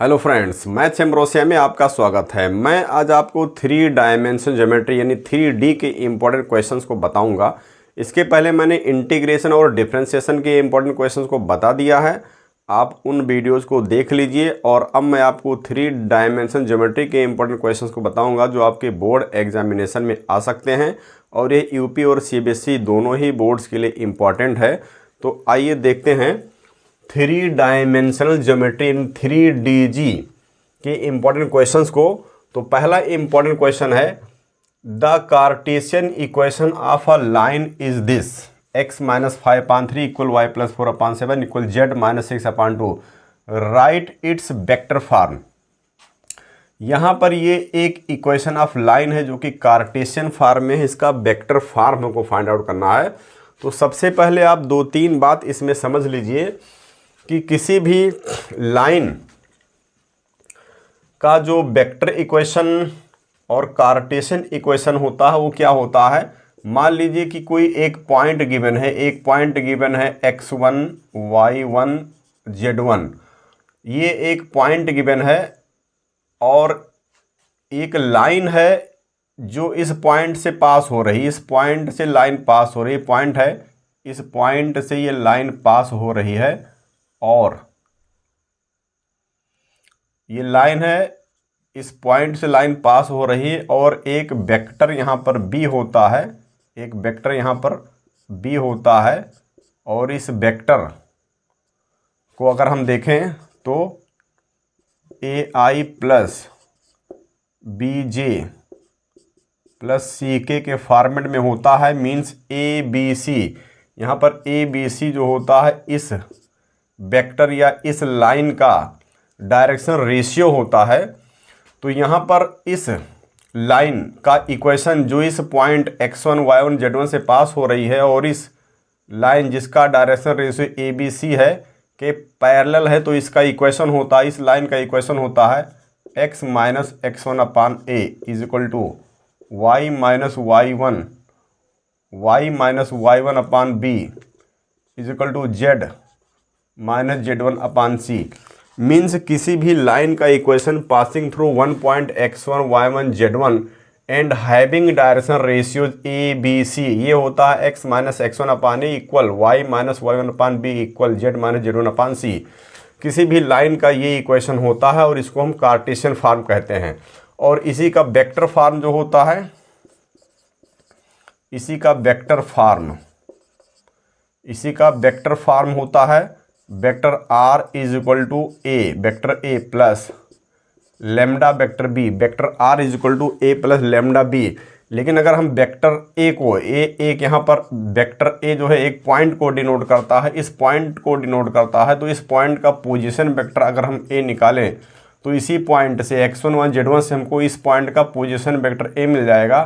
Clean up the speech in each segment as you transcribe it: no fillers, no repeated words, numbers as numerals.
Hello friends, maths ambrosia में आपका स्वागत है। मैं आज आपको 3 डायमेंशन ज्योमेट्री यानी 3D के इम्पोर्टेंट क्वेश्चंस को बताऊंगा। इसके पहले मैंने इंटीग्रेशन और डिफरेंशिएशन के इम्पोर्टेंट क्वेश्चंस को बता दिया है। आप उन वीडियोस को देख लीजिए और अब मैं आपको 3 डायमेंशन ज्योमेट्री के इम्पोर्टेंट क्वेश्चंस को बताऊँगा जो आपके बोर्ड एग्जामिनेशन में आ सकते हैं और ये यूपी और CBSE दोनों ही बोर्ड्स के लिए इम्पॉर्टेंट है। तो आइए देखते हैं 3 डायमेंशनल ज्योमेट्री इन 3DG के इम्पोर्टेंट क्वेश्चंस को। तो पहला इम्पोर्टेंट क्वेश्चन है, the Cartesian equation of a line is this, x - 5/3 equal y + 4/7 equal z - 6/2, right it's vector form. यहाँ पर ये एक इक्वेशन ऑफ लाइन है जो कि कार्टेशियन फॉर्म में है। इसका वेक्टर फॉर्म हमको फाइंड आउट करना है। तो सबसे पहले आप 2-3 बात इसमें समझ लीजिए कि किसी भी लाइन का जो वेक्टर इक्वेशन और कार्टेशियन इक्वेशन होता है वो क्या होता है। मान लीजिए कि कोई एक पॉइंट गिवन है, x1 y1 z1, ये एक पॉइंट गिवन है और एक लाइन है जो इस पॉइंट से पास हो रही है। इस पॉइंट से लाइन पास हो रही है, पॉइंट है, इस पॉइंट से ये लाइन पास हो रही है और ये लाइन है, इस पॉइंट से लाइन पास हो रही है और एक वेक्टर यहाँ पर b होता है, एक वेक्टर यहाँ पर b होता है और इस वेक्टर को अगर हम देखें तो ai + bj + ck के फॉर्मेट में होता है। मीन्स abc, यहाँ पर abc जो होता है इस वेक्टर या इस लाइन का डायरेक्शन रेशियो होता है। तो यहाँ पर इस लाइन का इक्वेशन जो इस पॉइंट x1 y1 z1 से पास हो रही है और इस लाइन जिसका डायरेक्शन रेशियो ABC है के पैरेलल है, तो इसका इक्वेशन होता है, इस लाइन का इक्वेशन होता है x - x1/a = y - y1/b = z - z1/c। Means किसी भी लाइन का equation passing through one point x1 y1 z1 and having direction ratios ABC, ये होता है x - x1/a equal y - y1/b equal z - z1/c। किसी भी लाइन का ये इक्वेशन होता है और इसको हम कार्टेशियन फॉर्म कहते हैं। और इसी का वेक्टर फॉर्म जो होता है, इसी का वेक्टर फॉर्म होता है vector r = a, vector a plus lambda vector b, vector r = a plus lambda b। लेकिन अगर हम वेक्टर a को एक यहाँ पर वेक्टर a जो है एक पॉइंट को डिनोट करता है, इस पॉइंट को डिनोट करता है, तो इस पॉइंट का पोजीशन वेक्टर अगर हम a निकालें तो इसी पॉइंट से x1 y z1 से हमको इस पॉइंट का पोजीशन वेक्टर a मिल जाएगा।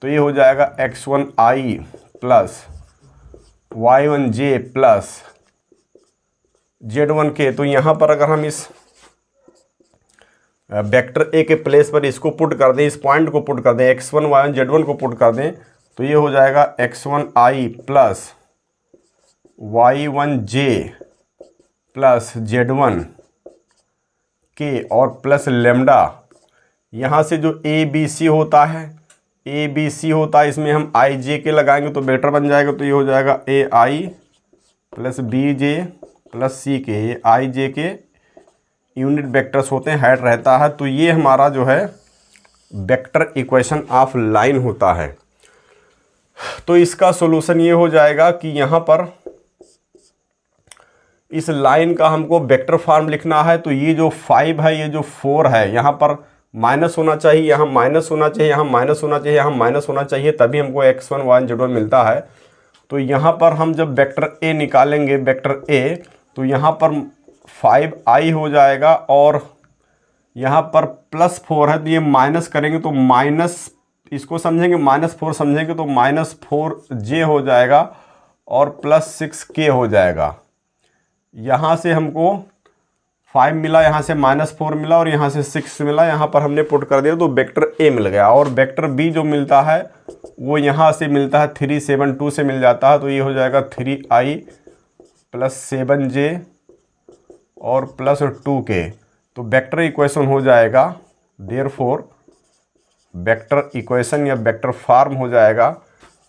तो ये हो जाएगा x1i + y1j + z1k। तो यहाँ पर अगर हम इस वेक्टर a के प्लेस पर इसको पुट कर दें, इस पॉइंट को पुट कर दें, x1 y1 z1 को पुट कर दें, तो ये हो जाएगा x1i + y1j + z1k और प्लस लैम्डा। यहाँ से जो ABC होता है, इसमें हम ij के लगाएंगे तो वेक्टर बन जाएगा। तो ये हो जाएगा ai + bj + ck, ये ij के यूनिट वेक्टर्स होते हैं, हेड रहता है। तो ये हमारा जो है वेक्टर इक्वेशन ऑफ लाइन होता है। तो इसका सॉल्यूशन ये हो जाएगा कि यहाँ पर इस लाइन का हमको वेक्टर फॉर्म लिखना है। तो ये जो 5 है, ये जो 4 है, यहाँ पर माइनस होना चाहिए, यहाँ माइनस होना चाहिए, यहाँ माइनस होना चाहिए, यहाँ माइनस होना चाहिए, तभी हमको x1 y1 z1 मिलता है। तो यहाँ पर हम जब वेक्टर a निकालेंगे, वेक्टर a, तो यहाँ पर 5i हो जाएगा और यहाँ पर +4 है, तो ये माइनस करेंगे तो माइनस, इसको समझेंगे -4 समझेंगे तो -4j हो जाएगा और +6k हो जाएगा। यहाँ से हमको 5 मिला, यहाँ से -4 मिला और यहाँ से 6 मिला, यहाँ पर हमने पुट कर दिया तो वेक्टर a मिल गया। और वेक्टर b जो मिलता है वो यहाँ से मिलता है 3 7 2 से मिल जाता है। तो ये हो जाएगा 3i + 7j और +2k। तो वेक्टर इक्वेशन हो जाएगा, देयरफॉर वेक्टर इक्वेशन या वेक्टर फॉर्म हो जाएगा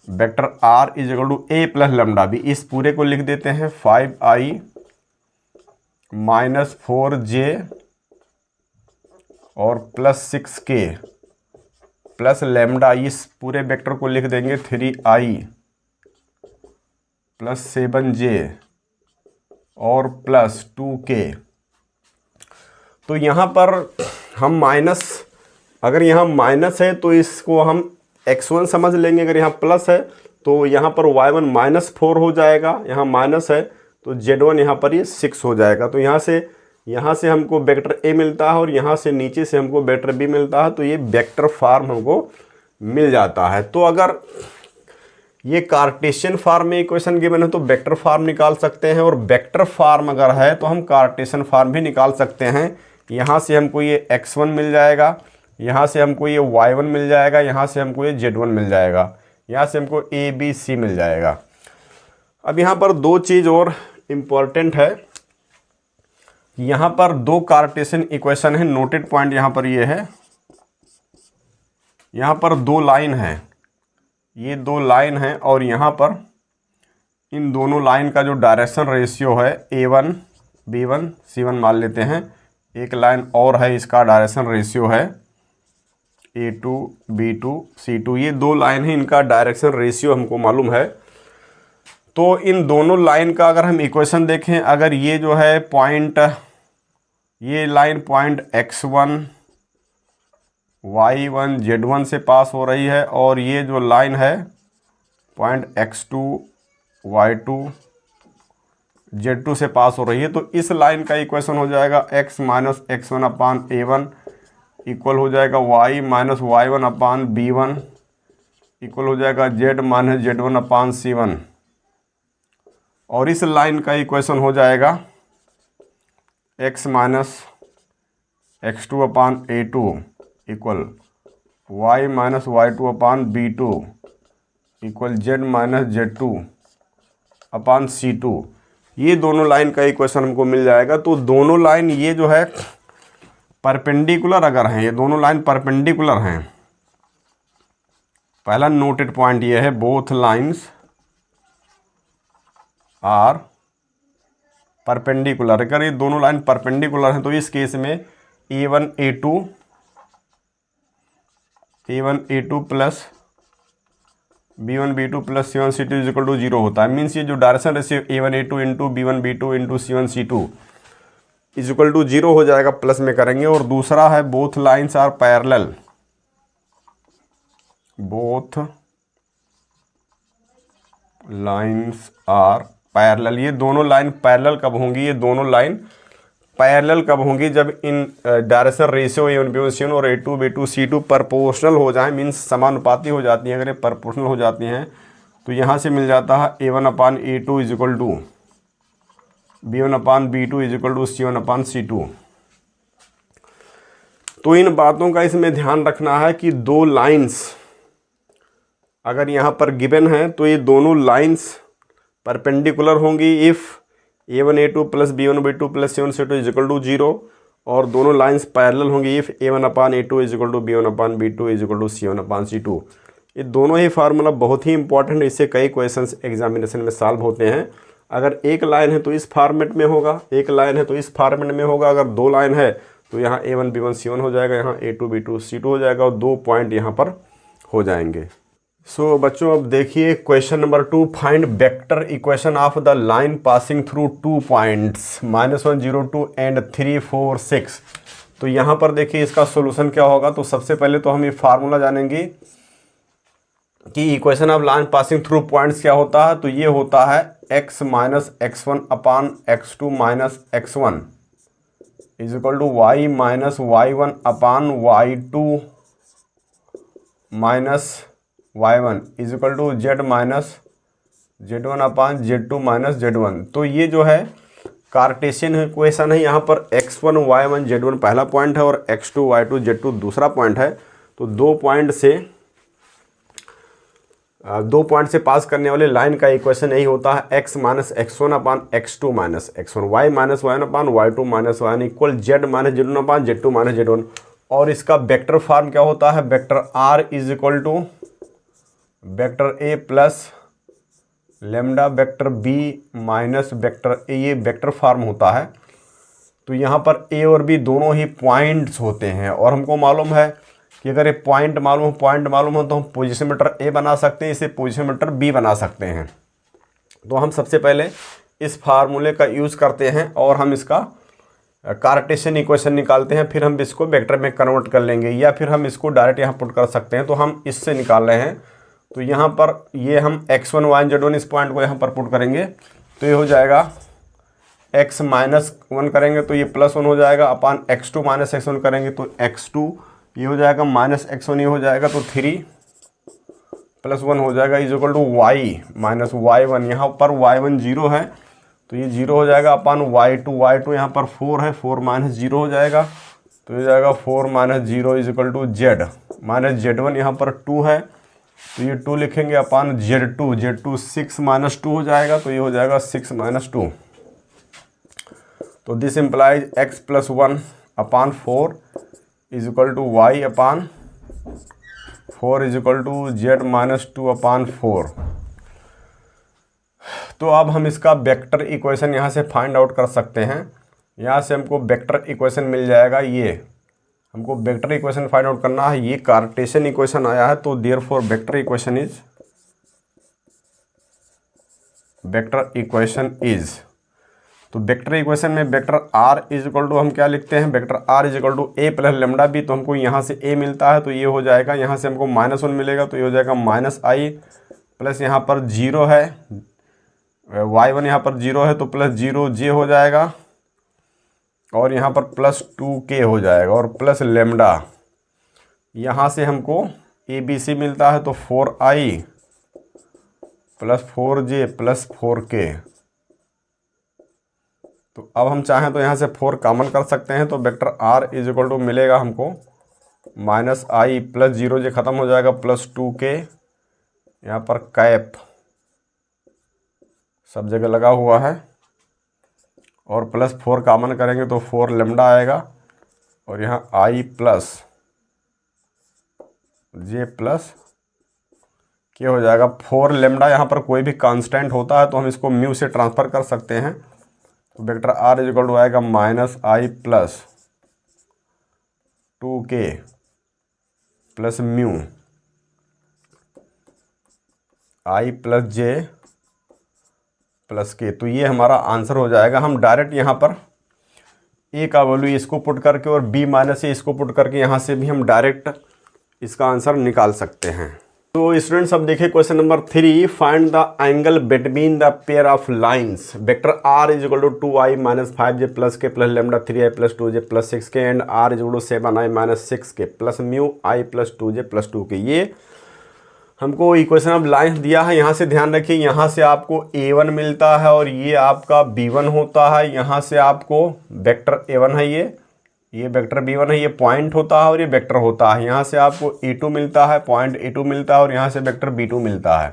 vector R is equal to A plus lambda B. इस पूरे को लिख देते हैं 5i माइनस 4j और प्लस 6k प्लस लैम्डा। इस पूरे वेक्टर को लिख देंगे 3i प्लस 7j और प्लस 2k। तो यहाँ पर हम माइनस, अगर यहाँ माइनस है तो इसको हम x1 समझ लेंगे, अगर यहाँ प्लस है तो यहाँ पर y1 माइनस 4 हो जाएगा, यहाँ माइनस है तो z1 यहाँ पर ये 6 हो जाएगा। तो यहाँ से हमको वेक्टर a मिलता है और यहाँ से नीचे से हमको वेक्टर b मिलता है, तो ये वेक्टर फॉर्म हमको मिल जाता है। तो अगर ये कार्टेशियन फॉर्म में इक्वेशन गिवन है तो वेक्टर फॉर्म निकाल सकते हैं, और वेक्टर फॉर्म अगर है तो हम कार्टेशियन फॉर्म भी निकाल सकते हैं। यहाँ से हमको ये x1 मिल जाएगा, यहाँ से हमको ये y1 मिल जाएगा, यहाँ से हमको ये z1 मिल जाएगा, यहाँ से हमको a b c मिल जाएगा। अब यहाँ पर दो चीज़ और इम्पॉर्टेंट है, यहाँ पर दो कार्टेशियन इक्वेशन है, नोटेड पॉइंट यहाँ पर ये है, यहाँ पर दो लाइन है, ये दो लाइन है, और यहाँ पर इन दोनों लाइन का जो डायरेक्शन रेशियो है a1 b1 c1 मान लेते हैं। एक लाइन और है, इसका डायरेक्शन रेशियो है a2 b2 c2। ये दो लाइन है, इनका डायरेक्शन रेशियो हमको मालूम है। तो इन दोनों लाइन का अगर हम इक्वेशन देखें, अगर ये जो है पॉइंट, ये line point x1 y1 z1 से पास हो रही है, और ये जो लाइन है पॉइंट x2 y2 z2 से पास हो रही है। तो इस लाइन का इक्वेशन हो जाएगा x माइनस x1 अपान a1 इक्वल हो जाएगा y माइनस y1 अपान b1 इक्वल हो जाएगा z माइनस z1 अपान c1। और इस लाइन का इक्वेशन हो जाएगा x माइनस x2 अपान a2 equal y minus y2 अपान b2 equal z minus z2 अपान c2। ये दोनों लाइन का इक्वेशन हमको मिल जाएगा। तो दोनों लाइन ये जो है परपेंडिकुलर अगर हैं, ये दोनों लाइन परपेंडिकुलर हैं, पहला नोटेड पॉइंट ये है बोथ लाइंस आर परपेंडिकुलर। अगर ये दोनों लाइन परपेंडिकुलर हैं तो इस केस में a1 a2 plus b1 b2 plus c1 c2 is equal to 0 होता है। मीन्स ये जो direction ratio a1 a2 into b1 b2 into c1 c2 is equal to 0 हो जाएगा, प्लस में करेंगे। और दूसरा है both lines are parallel, both lines are parallel. ये दोनों लाइन पैरेलल कब होंगी, ये दोनों लाइन पैरेलल कब होंगी, जब इन direction ratio a1 b1 c1 और a2 b2 c2 प्रोपोर्शनल हो जाए, मीन्स समानुपाती हो जाती हैं। अगर ये प्रोपोर्शनल हो जाती हैं तो यहाँ से मिल जाता है a1 upon a2 is equal to b1 upon b2 is equal to c1 upon c2। तो इन बातों का इसमें ध्यान रखना है कि दो लाइंस अगर यहाँ पर गिवन है तो ये दोनों लाइंस परपेंडिकुलर होंगी if a1 a2 plus b1 b2 plus c1 c2 is equal to 0, और दोनों लाइंस पैरेलल होंगी if a1 upon a2 is equal to b1 upon b2 is equal to c1 upon c2। ये दोनों ही formula बहुत ही important है, इससे कई क्वेश्चंस एग्जामिनेशन में सॉल्व होते हैं। अगर एक लाइन है तो इस फॉर्मेट में होगा, एक लाइन है तो इस फॉर्मेट में होगा। अगर दो लाइन है तो यहाँ a1 b1 c1 हो जाएगा, यहाँ a2 b2 c2 हो जाएगा, और दो पॉइंट यहाँ पर हो जाएंगे। सो बच्चों अब देखिए question number 2, find vector equation of the line passing through 2 points -1 0 2 and 3 4 6। तो यहाँ पर देखिए इसका सॉल्यूशन क्या होगा। तो सबसे पहले तो हम ये फार्मूला जानेंगे कि equation of line passing through points क्या होता है। तो ये होता है x minus x1 upon x2 minus x1 is equal to y minus y1 upon y2 minus y1 is equal to z minus z1 upon z2 minus z1। तो ये जो है कार्टेशियन इक्वेशन है। यहाँ पर x1 y1 z1 पहला point है और x2 y2 z2 दूसरा पॉइंट है। तो दो पॉइंट से दो पॉइंट से पास करने वाले लाइन का इक्वेशन यही होता है x minus x1 upon x2 minus x1, y minus y1 upon y2 minus y1 equal z minus z1 upon z2 minus z1। और इसका वेक्टर फॉर्म क्या होता है, vector r is equal to vector a plus lambda vector b minus vector a, ये vector form होता है। तो यहाँ पर a और b दोनों ही पॉइंट्स होते हैं और हमको मालूम है कि अगर ये पॉइंट मालूम हो तो हम पोजीशन वेक्टर ए बना सकते हैं, इसे पोजीशन वेक्टर बी बना सकते हैं। तो हम सबसे पहले इस फार्मूले का यूज़ करते हैं और हम इसका कार्टेशियन इक्वेशन निकालते हैं, फिर हम इसको वेक्टर में कन्वर्ट कर लेंगे या फिर हम इसको डायरेक्ट यहाँ पुट कर सकते हैं। तो हम इससे निकाल रहे हैं, तो यहाँ पर ये हम x1 y z1 इस पॉइंट को यहाँ पर पुट करेंगे तो ये हो जाएगा x माइनस 1 करेंगे तो ये प्लस 1 हो जाएगा अपान x2 माइनस x1 करेंगे तो x2 ये हो जाएगा माइनस x1 ये हो जाएगा तो 3 प्लस 1 हो जाएगा is equal to y minus y1। यहाँ पर y1 0 है तो ये 0 हो जाएगा अपान y2 यहाँ पर 4 है, 4 माइनस 0 हो जाएगा तो ये जाएगा 4 minus 0 is equal to z minus z1 यहाँ पर 2 है तो ये 2 लिखेंगे अपान z2 6 माइनस 2 हो जाएगा तो ये हो जाएगा 6 माइनस 2। तो this implies x plus 1 upon 4 is equal to y upon 4 is equal to z minus 2 upon 4। तो अब हम इसका वेक्टर इक्वेशन यहाँ से फाइंड आउट कर सकते हैं। यहाँ से हमको वेक्टर इक्वेशन मिल जाएगा, ये हमको वेक्टर इक्वेशन फाइंड आउट करना है। ये कार्टेशियन इक्वेशन आया है तो देयरफॉर वेक्टर इक्वेशन इज तो वेक्टर इक्वेशन में vector r is equal to हम क्या लिखते हैं, vector r is equal to a plus lambda B. तो हमको यहाँ से a मिलता है तो ये हो जाएगा, यहाँ से हमको -1 मिलेगा तो ये हो जाएगा माइनस i प्लस यहाँ पर 0 है, y1 यहाँ पर 0 है तो प्लस 0j हो जाएगा और यहाँ पर प्लस 2k हो जाएगा और प्लस लेमडा। यहाँ से हमको abc मिलता है तो 4i plus 4j plus 4k। तो अब हम चाहें तो यहाँ से 4 कॉमन कर सकते हैं तो vector r is equal to मिलेगा हमको माइनस i प्लस 0j ख़त्म हो जाएगा प्लस 2k, यहाँ पर कैप सब जगह लगा हुआ है और प्लस 4 कॉमन करेंगे तो 4 लेमडा आएगा और यहाँ i प्लस j प्लस के हो जाएगा 4 लेमडा। यहाँ पर कोई भी कांस्टेंट होता है तो हम इसको म्यू से ट्रांसफ़र कर सकते हैं तो vector r is equal to आएगा minus i plus 2k plus mu i plus j plus k। तो ये हमारा आंसर हो जाएगा। हम डायरेक्ट यहाँ पर a का वैल्यू इसको पुट करके और b माइनस a इसको पुट करके यहाँ से भी हम डायरेक्ट इसका आंसर निकाल सकते हैं। तो स्टूडेंट्स अब देखिए question number 3, find the angle between the pair of lines vector r is equal to 2i minus 5j plus k plus lambda 3i plus 2j plus 6k and r is equal to 7i minus 6k plus mu i plus 2j plus 2k। ये हमको equation of lines दिया है। यहाँ से ध्यान रखिए, यहाँ से आपको a1 मिलता है और ये आपका b1 होता है। यहाँ से आपको वेक्टर a1 है, ये वेक्टर b1 है, ये पॉइंट होता है और ये वेक्टर होता है। यहाँ से आपको a2 मिलता है, पॉइंट a2 मिलता है और यहाँ से वेक्टर b2 मिलता है।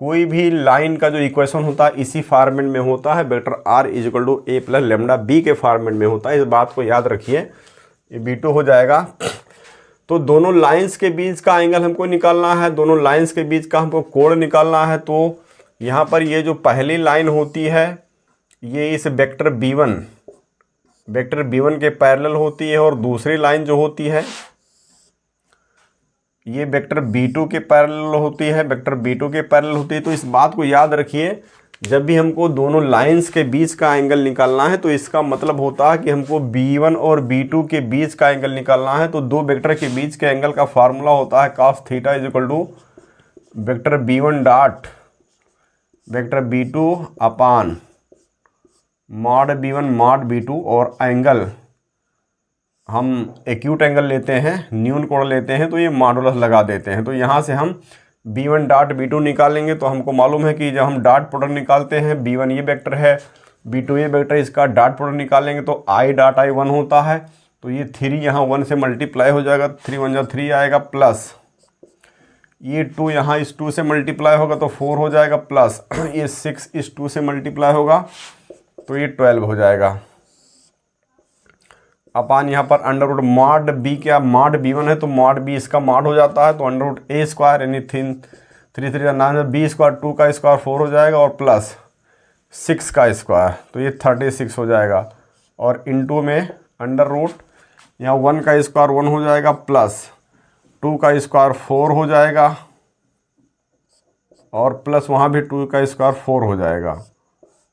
कोई भी लाइन का जो इक्वेशन होता है इसी फॉर्मेट में होता है, vector r is equal to a plus lambda b के फॉर्मेट में होता है। इस बात को याद रखिए, ये b2 हो जाएगा। तो दोनों लाइंस के बीच का एंगल हमको निकालना है, दोनों लाइंस के बीच का हमको कोण निकालना है। तो यहाँ पर ये जो पहली लाइन होती है ये इस वेक्टर b1 के पैरेलल होती है और दूसरी लाइन जो होती है ये वेक्टर b2 के पैरेलल होती है, वेक्टर b2 के पैरेलल होती है। तो इस बात को याद रखिए, जब भी हमको दोनों लाइंस के बीच का एंगल निकालना है तो इसका मतलब होता है कि हमको b1 और b2 के बीच का एंगल निकालना है। तो दो वेक्टर के बीच के एंगल का फार्मूला होता है cos theta is equal to vector b1 dot vector b2 upon mod b1 mod b2 और एंगल हम एक्यूट एंगल लेते हैं, न्यून कोण लेते हैं तो ये मॉडुलस लगा देते हैं। तो यहाँ से हम b1 डॉट b2 निकालेंगे तो हमको मालूम है कि जब हम डॉट प्रोडक्ट निकालते हैं b1 ये वेक्टर है, b2 ये वेक्टर, इसका डॉट प्रोडक्ट निकालेंगे तो i डॉट i 1 होता है। तो ये 3 यहाँ 1 से मल्टीप्लाई हो जाएगा, 3 1 जा 3 आएगा प्लस ये 2 यहाँ इस 2 से मल्टीप्लाई होगा तो 4 हो जाएगा, प्लस ये 6 इस 2 से मल्टीप्लाई होगा तो ये 12 हो जाएगा। अपान यहाँ पर अंडर रूट मॉड बी, क्या मॉड b1 है तो मॉड बी इसका मॉड हो जाता है, तो अंडर रूट ए स्क्वायर यानी 3 3 9 बी स्क्वायर 2 का स्क्वायर 4 हो जाएगा और प्लस 6 का स्क्वायर तो ये 36 हो जाएगा। और इनटू में अंडर रूट यहाँ 1 का स्क्वायर 1 हो जाएगा, प्लस 2 का स्क्वायर 4 हो जाएगा और प्लस वहाँ भी 2 का स्क्वायर 4 हो जाएगा।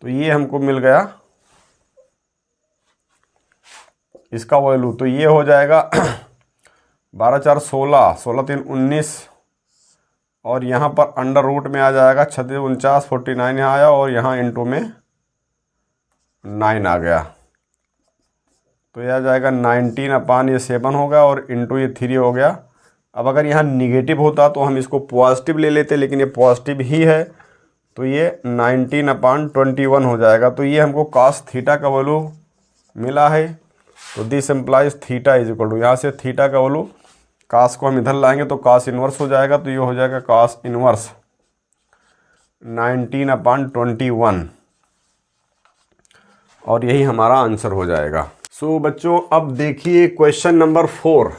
तो ये हमको मिल गया इसका वैल्यू, तो ये हो जाएगा 12 4 16, 16 3 19 और यहाँ पर अंडर रूट में आ जाएगा 36 49 49 यहाँ आया और यहाँ इनटू में 9 आ गया, तो यह आ जाएगा 19 अपान ये 7 हो गया और इनटू ये 3 हो गया। अब अगर यहाँ निगेटिव होता तो हम इसको पॉजिटिव ले लेते, लेकिन ये पॉजिटिव ही है तो ये 19 अपान 21 हो जाएगा। तो ये हमको cos थीटा का वैल्यू मिला है, तो this implies theta is equal to, यहाँ से थीटा का वैल्यू cos को हम इधर लाएंगे तो cos इनवर्स हो जाएगा, तो ये हो जाएगा cos इनवर्स 19 अपान 21 और यही हमारा आंसर हो जाएगा। सो बच्चों अब देखिए क्वेश्चन नंबर 4।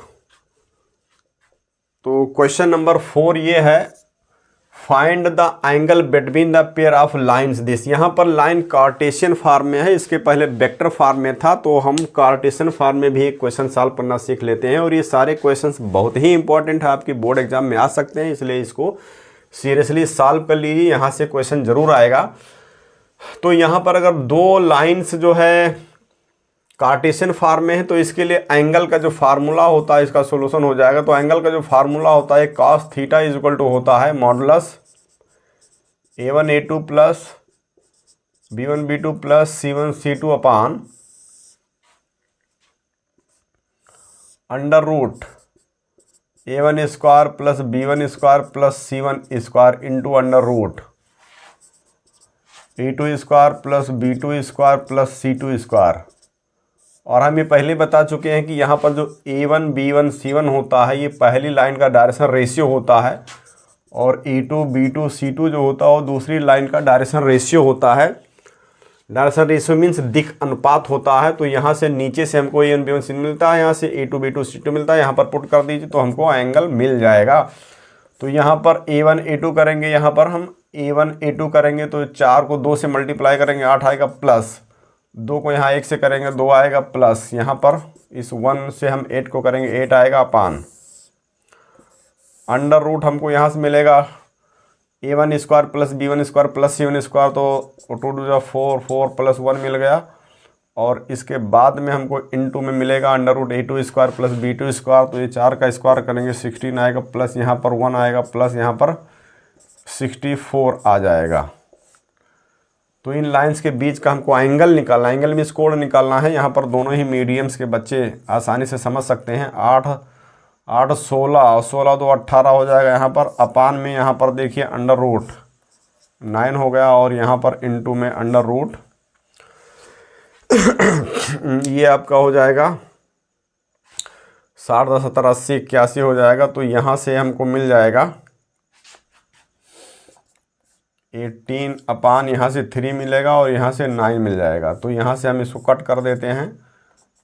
तो क्वेश्चन नंबर 4 ये है, find the angle between the pair of lines this. यहाँ पर लाइन कार्टेशियन फॉर्म में है, इसके पहले वेक्टर फॉर्म में था, तो हम कार्टेशियन फॉर्म में भी एक क्वेश्चन सॉल्व करना सीख लेते हैं। और ये सारे क्वेश्चंस बहुत ही इंपॉर्टेंट है, आपकी बोर्ड एग्जाम में आ सकते हैं, इसलिए इसको सीरियसली सॉल्व कर लीजिए, यहाँ से क्वेश्चन जरूर आएगा। तो यहाँ पर अगर दो लाइन्स जो है कार्टेशियन फॉर्म में है तो इसके लिए एंगल का जो फार्मूला होता है इसका सॉल्यूशन हो जाएगा। तो एंगल का जो फार्मूला होता है cos theta is equal to होता है modulus a1 a2 plus b1 b2 plus c1 c2 upon under root a1 square plus b1 square plus c1 square into under root a2 square plus b2 square plus c2 square. और हम ये पहले बता चुके हैं कि यहाँ पर जो a1 b1 c1 होता है ये पहली लाइन का डायरेक्शन रेशियो होता है और e2 b2 c2 जो होता है वो दूसरी लाइन का डायरेक्शन रेशियो होता है। डायरेक्शन रेशियो मीन्स दिक् अनुपात होता है। तो यहाँ से नीचे से हमको a1 b1 c1 मिलता है, यहाँ से a2 b2 c2 मिलता है, यहाँ पर पुट कर दीजिए तो हमको एंगल मिल जाएगा। तो यहाँ पर a1 a2 करेंगे, यहाँ पर हम a1 a2 करेंगे तो 4 को 2 से मल्टीप्लाई करेंगे 8 आएगा, प्लस 2 को यहाँ 1 से करेंगे 2 आएगा, प्लस यहाँ पर इस 1 से हम 8 को करेंगे 8 आएगा, अपान अंडर रूट हमको यहाँ से मिलेगा a1 square plus b1 square plus c1 square, तो 2 2 4 4 प्लस 1 मिल गया। और इसके बाद में हमको इनटू में मिलेगा under root a2 square plus b2 square, तो ये 4 का स्क्वायर करेंगे 16 आएगा, प्लस यहाँ पर 1 आएगा, प्लस यहाँ पर 64 आ जाएगा। तो इन लाइंस के बीच का हमको एंगल निकालना है, एंगल मीन्स कोण निकालना है। यहाँ पर दोनों ही मीडियम्स के बच्चे आसानी से समझ सकते हैं। 8 8 16 और 16 2 18 हो जाएगा यहाँ पर, अपान में यहाँ पर देखिए अंडर रूट 9 हो गया और यहाँ पर इनटू में अंडर रूट ये आपका हो जाएगा 60 10 70 80 81 हो जाएगा। तो यहाँ से हमको मिल जाएगा 18 अपान यहाँ से 3 मिलेगा और यहाँ से 9 मिल जाएगा। तो यहाँ से हम इसको कट कर देते हैं,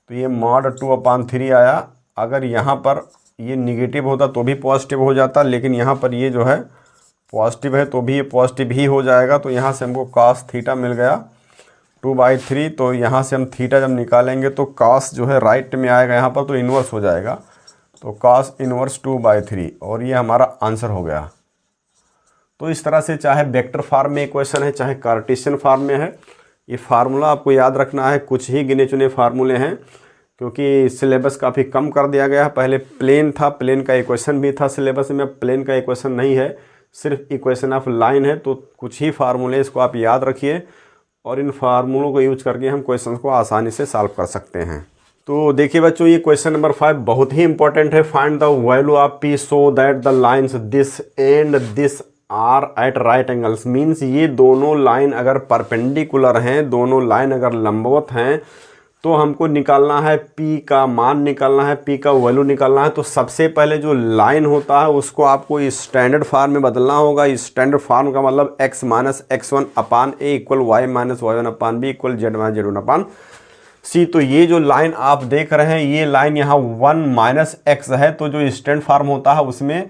तो ये मॉड 2 अपान 3 आया। अगर यहाँ पर ये निगेटिव होता तो भी पॉजिटिव हो जाता, लेकिन यहाँ पर ये जो है पॉजिटिव है तो भी ये पॉजिटिव ही हो जाएगा। तो यहाँ से हमको cos थीटा मिल गया 2/3। तो यहाँ से हम थीटा जब निकालेंगे तो cos जो है राइट में आएगा यहाँ पर, तो इन्वर्स हो जाएगा, तो cos इन्वर्स 2/3 और ये हमारा आंसर हो गया। तो इस तरह से चाहे वेक्टर फॉर्म में इक्वेशन है चाहे कार्टेशियन फॉर्म में है, ये फार्मूला आपको याद रखना है। कुछ ही गिने चुने फार्मूले हैं क्योंकि सिलेबस काफ़ी कम कर दिया गया है। पहले प्लेन था, प्लेन का इक्वेशन भी था सिलेबस में, प्लेन का इक्वेशन नहीं है, सिर्फ इक्वेशन ऑफ लाइन है। तो कुछ ही फार्मूले इसको आप याद रखिए और इन फार्मूलों को यूज करके हम क्वेश्चन को आसानी से सॉल्व कर सकते हैं। तो देखिए बच्चों, ये क्वेश्चन नंबर 5 बहुत ही इंपॉर्टेंट है। Find the value of P so that the lines this and this are at right angles. Means ये दोनों लाइन अगर परपेंडिकुलर हैं, दोनों लाइन अगर लंबवत हैं, तो हमको निकालना है P का मान निकालना है, P का वैल्यू निकालना है। तो सबसे पहले जो लाइन होता है उसको आपको स्टैंडर्ड फार्म में बदलना होगा। स्टैंडर्ड फार्म का मतलब x minus x1 upon a equal y minus y1 upon b equal z minus z1 upon c। तो ये जो लाइन आप देख रहे हैं ये लाइन यहाँ 1 माइनस एक्स है, तो जो स्टैंडर्ड फार्म होता है उसमें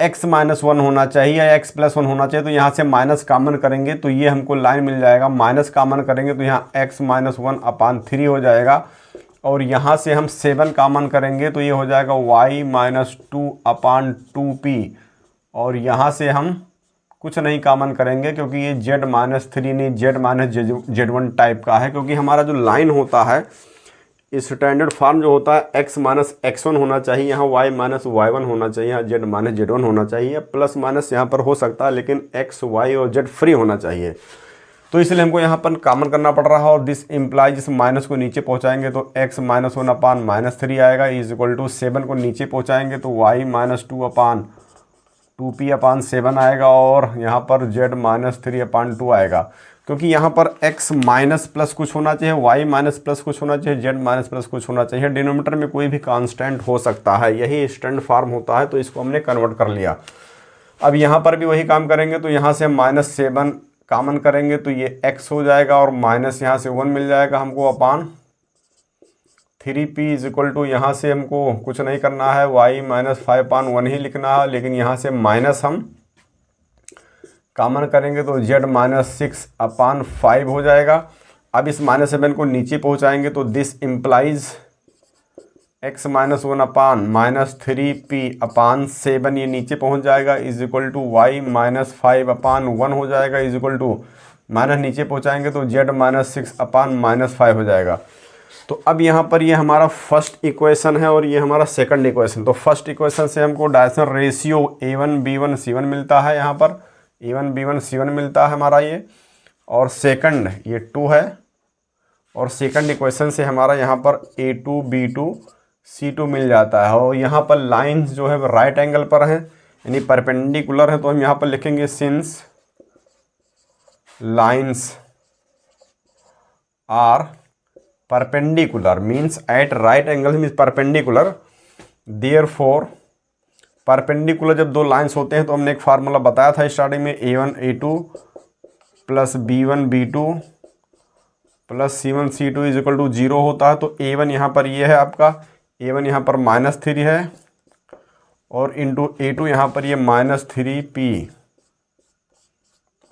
x माइनस 1 होना चाहिए या x प्लस 1 होना चाहिए। तो यहाँ से माइनस कॉमन करेंगे तो ये हमको लाइन मिल जाएगा। माइनस कॉमन करेंगे तो यहाँ x माइनस 1 अपान 3 हो जाएगा, और यहाँ से हम 7 कॉमन करेंगे तो ये हो जाएगा y माइनस 2 अपान 2p, और यहाँ से हम कुछ नहीं कॉमन करेंगे क्योंकि ये z माइनस 3 नहीं z माइनस z1 टाइप का है। क्योंकि हमारा जो लाइन होता है स्टैंडर्ड फार्म जो होता है x माइनस x1 होना चाहिए, यहाँ y माइनस y1 होना चाहिए, यहाँ z माइनस z1 होना चाहिए, प्लस माइनस यहाँ पर हो सकता है लेकिन x y और z फ्री होना चाहिए। तो इसलिए हमको यहाँ पर कॉमन करना पड़ रहा है, और दिस इम्प्लाइज इस माइनस को नीचे पहुँचाएंगे तो x माइनस 1 अपान माइनस 3 आएगा इज इक्वल टू 7 को नीचे पहुँचाएंगे तो y माइनस 2 अपान 2p अपान 7 आएगा, और यहाँ पर z माइनस 3 अपान 2 आएगा। क्योंकि यहाँ पर x माइनस प्लस कुछ होना चाहिए, y माइनस प्लस कुछ होना चाहिए, z माइनस प्लस कुछ होना चाहिए। डिनोमिनेटर में कोई भी कांस्टेंट हो सकता है, यही स्टैंडर्ड फार्म होता है। तो इसको हमने कन्वर्ट कर लिया। अब यहाँ पर भी वही काम करेंगे, तो यहाँ से हम माइनस 7 कॉमन करेंगे तो ये x हो जाएगा, और माइनस यहाँ से 1 मिल जाएगा हमको अपान 3p इज इक्वल टू, यहाँ से हमको कुछ नहीं करना है, y माइनस 5 अपान 1 ही लिखना है, लेकिन यहाँ से माइनस हम कॉमन करेंगे तो z माइनस 6 अपान 5 हो जाएगा। अब इस माइनस 7 को नीचे पहुँचाएंगे तो this implies x minus 1 upon minus 3p upon 7 ये नीचे पहुँच जाएगा is equal to y minus 5 upon 1 हो जाएगा इज इक्वल टू माइनस नीचे पहुँचाएंगे तो z माइनस 6 अपान माइनस 5 हो जाएगा। तो अब यहाँ पर ये हमारा फर्स्ट इक्वेशन है और ये हमारा सेकंड इक्वेशन। तो फर्स्ट इक्वेशन से हमको direction ratio a1 b1 c1 मिलता है, यहाँ पर a1 b1 c1 मिलता है हमारा ये, और सेकंड ये 2 है, और सेकंड इक्वेशन से हमारा यहाँ पर a2 b2 c2 मिल जाता है। और यहाँ पर लाइंस जो है राइट एंगल पर है यानी परपेंडिकुलर है, तो हम यहाँ पर लिखेंगे since lines are perpendicular means at right angle means perpendicular, therefore perpendicular जब दो लाइंस होते हैं तो हमने एक फार्मूला बताया था स्टार्टिंग में, a1 a2 plus b1 b2 plus c1 c2 is equal to 0 होता है। तो a1 यहाँ पर ये है आपका, a1 यहाँ पर माइनस 3 है, और इंटू a2 यहाँ पर ये माइनस 3p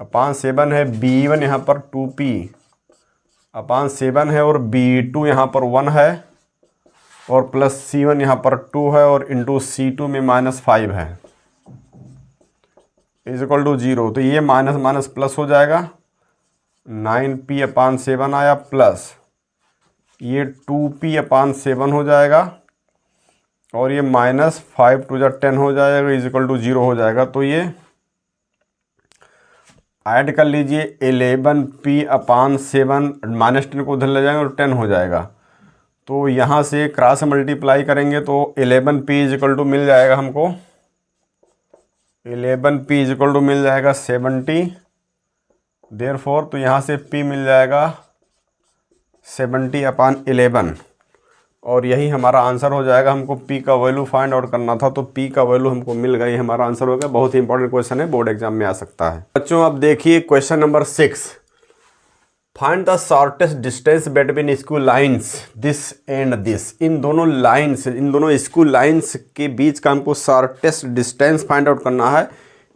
अपान 7 है, b1 यहाँ पर 2p अपान 7 है, और b2 यहाँ पर 1 है, और प्लस c1 यहाँ पर 2 है, और इंटू c2 में माइनस 5 है इज इक्वल टू 0। तो ये माइनस माइनस प्लस हो जाएगा, 9p अपान 7 आया, प्लस ये 2p अपान 7 हो जाएगा, और ये माइनस 5 टू 10 हो जाएगा इज इक्वल टू 0 हो जाएगा। तो ये ऐड कर लीजिए, 11p अपान 7 माइनस 10 को उधर ले जाएंगे और 10 हो जाएगा। तो यहाँ से क्रॉस मल्टीप्लाई करेंगे तो 11p इज इक्वल टू मिल जाएगा हमको, 11p इज इक्वल टू मिल जाएगा 70, देयरफॉर तो यहाँ से p मिल जाएगा 70 अपान 11, और यही हमारा आंसर हो जाएगा। हमको p का वैल्यू फाइंड आउट करना था, तो p का वैल्यू हमको मिल गई, हमारा आंसर हो गया। बहुत ही इंपॉर्टेंट क्वेश्चन है, बोर्ड एग्जाम में आ सकता है। बच्चों अब देखिए question number 6, find the shortest distance between school lines this and this. इन दोनों लाइन्स, इन दोनों स्कूल लाइन्स के बीच का हमको शॉर्टेस्ट डिस्टेंस फाइंड आउट करना है।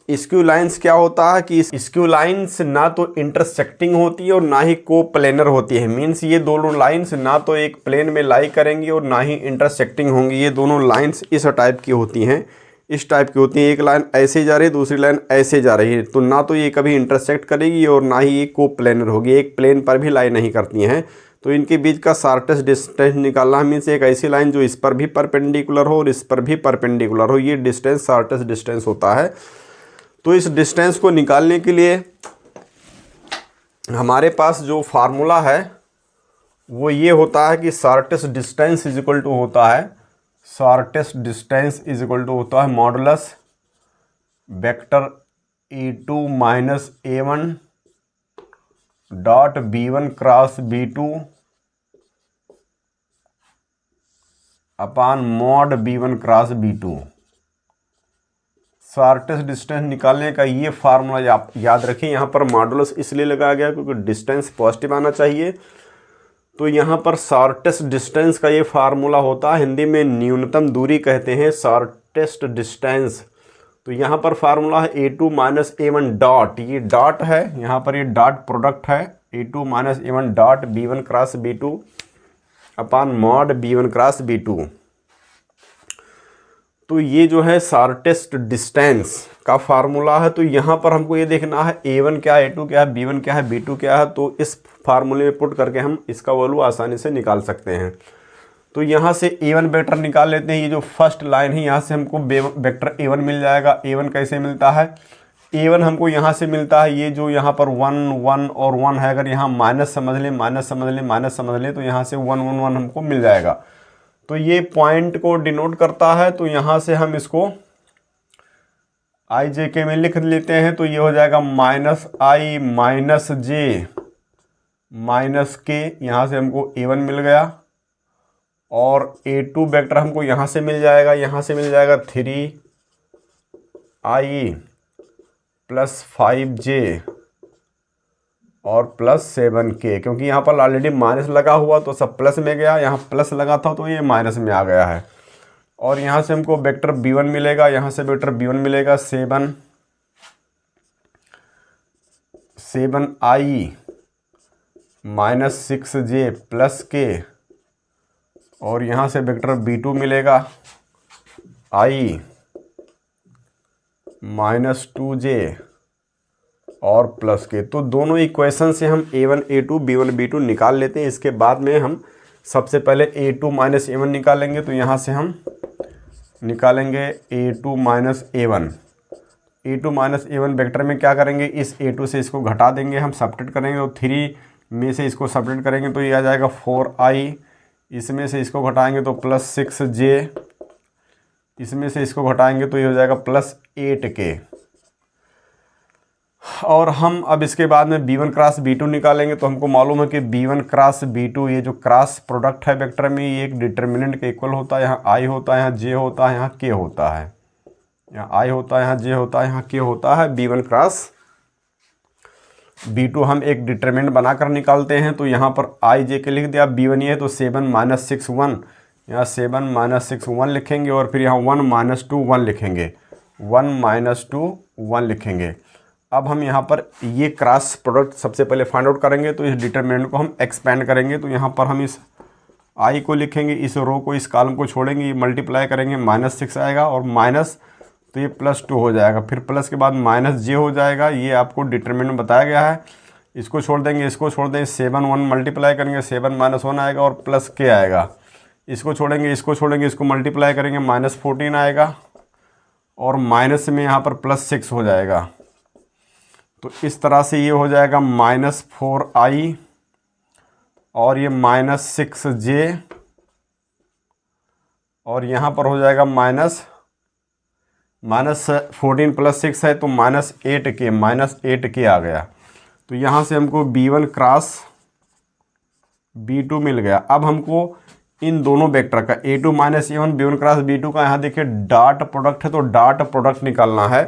स्क्यू लाइन्स क्या होता है कि स्क्यू लाइन्स ना तो इंटरसेक्टिंग होती है और ना ही को प्लेनर होती है। मीन्स ये दोनों लाइन्स ना तो एक प्लेन में लाई करेंगी और ना ही इंटरसेक्टिंग होंगी। ये दोनों लाइन्स इस टाइप की होती हैं, इस टाइप की होती है। एक लाइन ऐसे जा रही है, दूसरी लाइन ऐसे जा रही है, तो ना तो ये कभी इंटरसेक्ट करेगी और ना ही ये को प्लेनर होगी, एक प्लेन पर भी लाई नहीं करती हैं। तो इनके बीच का शॉर्टेस्ट डिस्टेंस निकालना मीन्स एक ऐसी लाइन जो इस पर भी परपेंडिकुलर हो और इस पर भी परपेंडिकुलर हो, ये डिस्टेंस शॉर्टेस्ट डिस्टेंस होता है। तो इस डिस्टेंस को निकालने के लिए हमारे पास जो फार्मूला है वो ये होता है कि shortest distance is equal to होता है, shortest distance is equal to होता है modulus vector e2 minus a1 dot b1 cross b2 upon mod B1 cross B2। Shortest distance निकालने का ये फार्मूला आप याद रखिए। यहाँ पर मॉडुलस इसलिए लगाया गया क्योंकि डिस्टेंस पॉजिटिव आना चाहिए। तो यहाँ पर शॉर्टेस्ट डिस्टेंस का ये फार्मूला होता है, हिंदी में न्यूनतम दूरी कहते हैं, शॉर्टेस्ट डिस्टेंस। तो यहाँ पर फार्मूला है A2 माइनस A1 डॉट, ये डॉट है, यहाँ पर ये डॉट प्रोडक्ट है, A2 minus A1 dot B1 cross B2 upon mod B1 cross B2। तो ये जो है शॉर्टेस्ट डिस्टेंस का फार्मूला है। तो यहाँ पर हमको ये देखना है A1 क्या है, A2 क्या है, B1 क्या है, B2 क्या है। तो इस फार्मूले में पुट करके हम इसका वैल्यू आसानी से निकाल सकते हैं। तो यहाँ से A1 वेक्टर निकाल लेते हैं। ये जो फर्स्ट लाइन है यहाँ से हमको वेक्टर A1 मिल जाएगा। A1 कैसे मिलता है, A1 हमको यहाँ से मिलता है, ये जो यहाँ पर 1 1 और 1 है, अगर यहाँ माइनस समझ लें, माइनस समझ लें, माइनस समझ लें, तो यहाँ से 1 1 1 हमको मिल जाएगा। तो ये पॉइंट को डिनोट करता है। तो यहाँ से हम इसको आई जे के में लिख लेते हैं। तो ये हो जाएगा माइनस आई माइनस जे माइनस के, यहाँ से हमको A1 मिल गया। और A2 वेक्टर हमको यहाँ से मिल जाएगा, यहाँ से मिल जाएगा 3i प्लस 5j और प्लस 7k, क्योंकि यहाँ पर ऑलरेडी माइनस लगा हुआ तो सब प्लस में गया, यहाँ प्लस लगा था तो ये माइनस में आ गया है। और यहाँ से हमको वेक्टर B1 मिलेगा, यहाँ से वेक्टर B1 मिलेगा 7i minus 6j plus k, और यहाँ से वेक्टर B2 मिलेगा i माइनस 2j और प्लस के। तो दोनों इक्वेशन से हम A1 A2 B1 B2 निकाल लेते हैं। इसके बाद में हम सबसे पहले A2 माइनस A1 निकालेंगे। तो यहाँ से हम निकालेंगे A2 minus A1। A2 minus A1 vector में क्या करेंगे, इस A2 से इसको घटा देंगे, हम सब्ट्रैक्ट करेंगे। तो 3 में से इसको सब्ट्रैक्ट करेंगे तो ये आ जाएगा 4i, इसमें से इसको घटाएंगे तो प्लस 6j, इसमें से इसको घटाएंगे तो ये हो जाएगा प्लस 8k। और हम अब इसके बाद में B1 क्रॉस B2 निकालेंगे। तो हमको मालूम है कि B1 क्रॉस B2 ये जो क्रॉस प्रोडक्ट है वेक्टर में, ये एक डिटर्मिनेंट के इक्वल होता है। यहाँ I होता है, यहाँ J होता है, यहाँ K होता है, यहाँ I होता है, यहाँ J होता है, यहाँ K होता है। B1 क्रॉस B2 हम एक डिटर्मिनेंट बनाकर निकालते हैं। तो यहाँ पर I J के लिख दिया, B1 ये है तो 7 माइनस 6 1, यहाँ 7 माइनस 6 1 लिखेंगे, और फिर यहाँ 1 माइनस 2 1 लिखेंगे, 1 माइनस 2 1 लिखेंगे। अब हम यहाँ पर ये क्रॉस प्रोडक्ट सबसे पहले फाइंड आउट करेंगे। तो इस डिटरमिनेंट को हम एक्सपेंड करेंगे। तो यहाँ पर हम इस I को लिखेंगे, इस रो को, इस कॉलम को छोड़ेंगे, ये मल्टीप्लाई करेंगे, माइनस 6 आएगा और माइनस, तो ये प्लस 2 हो जाएगा। फिर प्लस के बाद माइनस j हो जाएगा, ये आपको डिटरमिनेंट बताया गया है। इसको छोड़ देंगे, इसको छोड़ देंगे, 7 1 मल्टीप्लाई करेंगे, 7 माइनस 1 आएगा और प्लस k आएगा। इसको छोड़ेंगे, इसको छोड़ेंगे, इसको मल्टीप्लाई करेंगे, माइनस 14 आएगा और माइनस में यहाँ पर प्लस 6 हो जाएगा। तो इस तरह से ये हो जाएगा माइनस 4i और ये माइनस 6j, और यहाँ पर हो जाएगा माइनस 14 प्लस 6 है तो माइनस 8k आ गया। तो यहाँ से हमको B1 क्रॉस B2 मिल गया। अब हमको इन दोनों वेक्टर का A2 minus A1 B1 cross B2 का यहाँ देखिए डॉट प्रोडक्ट है, तो डॉट प्रोडक्ट निकालना है।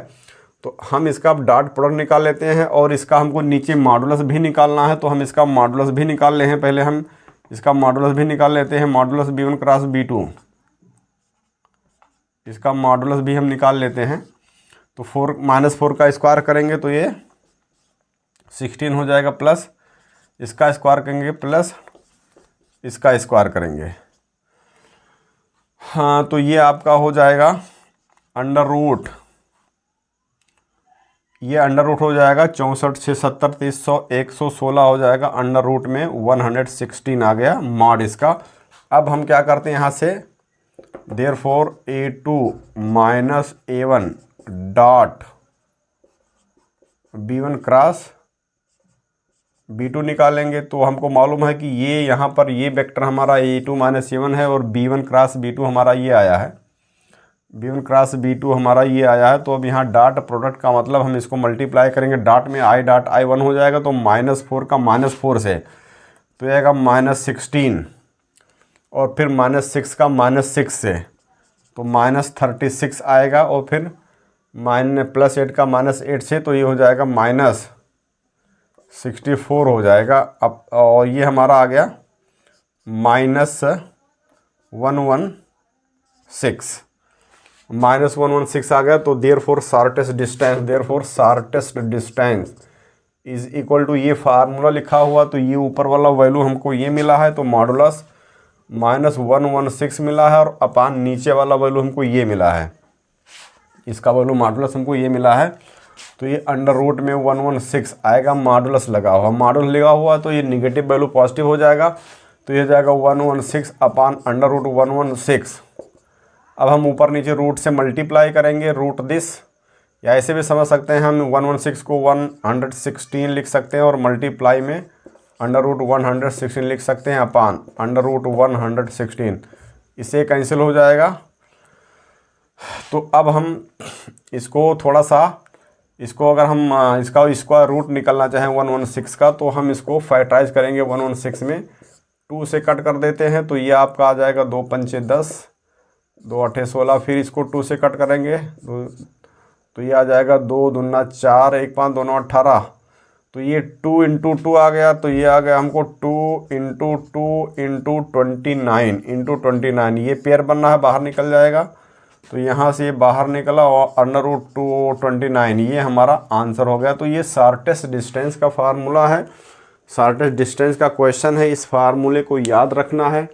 तो हम इसका डॉट प्रोडक्ट निकाल लेते हैं, और इसका हमको नीचे मॉडुलस भी निकालना है। तो हम इसका मॉडुलस भी निकाल ले हैं, पहले हम इसका मॉडुलस भी निकाल लेते हैं। मॉडुलस B1 क्रॉस B2, इसका मॉडुलस भी हम निकाल लेते हैं। तो 4 माइनस 4 का स्क्वायर करेंगे तो ये 16 हो जाएगा, प्लस इसका स्क्वायर करेंगे, प्लस इसका स्क्वायर करेंगे। हाँ, तो ये आपका हो जाएगा अंडर रूट, ये अंडर रूट हो जाएगा 64 6 70 300 116 हो जाएगा। अंडर रूट में 116 आ गया मॉड इसका। अब हम क्या करते हैं, यहाँ से therefore A2 minus A1 dot B1 cross B2 निकालेंगे। तो हमको मालूम है कि ये यहाँ पर ये वेक्टर हमारा A2 माइनस A1 है और B1 क्रॉस B2 हमारा ये आया है, B1 क्रॉस B2 हमारा ये आया है। तो अब यहाँ डॉट प्रोडक्ट का मतलब हम इसको मल्टीप्लाई करेंगे, डॉट में I डॉट I1 हो जाएगा, तो माइनस 4 का माइनस 4 से तो आएगा माइनस 16, और फिर -6 का -6 से तो -36 आएगा, और फिर +8 का -8 से तो ये हो जाएगा -64 हो जाएगा। अब और ये हमारा आ गया -116 आ गया। तो therefore shortest distance is equal to, ये फार्मूला लिखा हुआ तो ये ऊपर वाला वैल्यू हमको ये मिला है, तो मॉडुलस -116 मिला है, और अपान नीचे वाला वैल्यू हमको ये मिला है, इसका वैल्यू मॉडुलस हमको ये मिला है। तो ये √ में 116 आएगा, मॉडुलस लगा हुआ, मॉडुलस लगा हुआ तो ये निगेटिव वैल्यू पॉजिटिव हो जाएगा, तो ये जाएगा 116 अपान √116। अब हम ऊपर नीचे रूट से मल्टीप्लाई करेंगे, रूट दिस, या ऐसे भी समझ सकते हैं हम 116 को 116 लिख सकते हैं, और मल्टीप्लाई में √116 लिख सकते हैं अपान √116, इससे कैंसिल हो जाएगा। तो अब हम इसको थोड़ा सा, इसको अगर हम इसका स्क्वायर रूट निकलना चाहें 116 का, तो हम इसको फैक्टराइज करेंगे 116 में, 2 से कट कर देते हैं, तो ये आपका आ जाएगा 2 पंचे 10, 2 8 16, फिर इसको 2 से कट करेंगे तो ये आ जाएगा 2 दूना 4, 1 5 2 9 18, तो ये 2 × 2 आ गया, तो ये आ गया हमको 2 × 2 × 29 ये पेयर बनना है, बाहर निकल जाएगा, तो यहाँ से ये बाहर निकला, और √229 ये हमारा आंसर हो गया। तो ये शार्टेस्ट डिस्टेंस का फार्मूला है, शार्टेस्ट डिस्टेंस का क्वेश्चन है, इस फार्मूले को याद रखना है,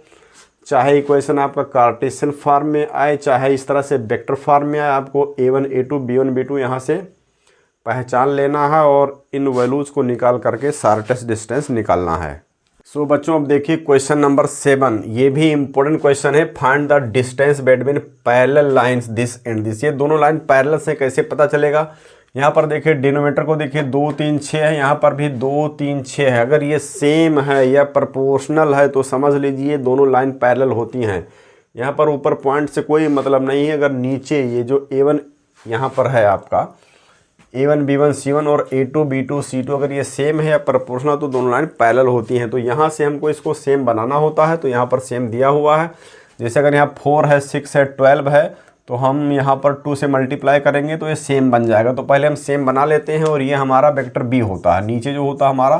चाहे इक्वेशन आपका कार्टेशियन फॉर्म में आए, चाहे इस तरह से वेक्टर फॉर्म में आए, आपको A1 A2 B1 B2 यहाँ से पहचान लेना है, और इन वैल्यूज़ को निकाल करके शार्टेस्ट डिस्टेंस निकालना है। सो बच्चों अब देखिए क्वेश्चन नंबर 7, ये भी इम्पोर्टेंट क्वेश्चन है। Find the distance between parallel lines this and this, ये दोनों लाइन पैरेलल से कैसे पता चलेगा। यहाँ पर देखिए डिनोमिनेटर को देखिए 2 3 6 है, यहाँ पर भी 2 3 6 है, अगर ये सेम है या प्रोपोर्शनल है तो समझ लीजिए दोनों लाइन पैरेलल होती हैं। यहाँ पर ऊपर पॉइंट से कोई मतलब नहीं है, अगर नीचे ये जो A1 यहाँ पर है आपका A1 B1 C1 और A2 B2 C2 अगर ये सेम है या प्रोपोर्शनल तो दोनों लाइन पैरेलल होती हैं। तो यहाँ से हमको इसको सेम बनाना होता है, तो यहाँ पर सेम दिया हुआ है। जैसे अगर यहाँ 4 है 6 है 12 है तो हम यहाँ पर 2 से मल्टीप्लाई करेंगे तो ये सेम बन जाएगा। तो पहले हम सेम बना लेते हैं, और ये हमारा वेक्टर B होता है, नीचे जो होता है हमारा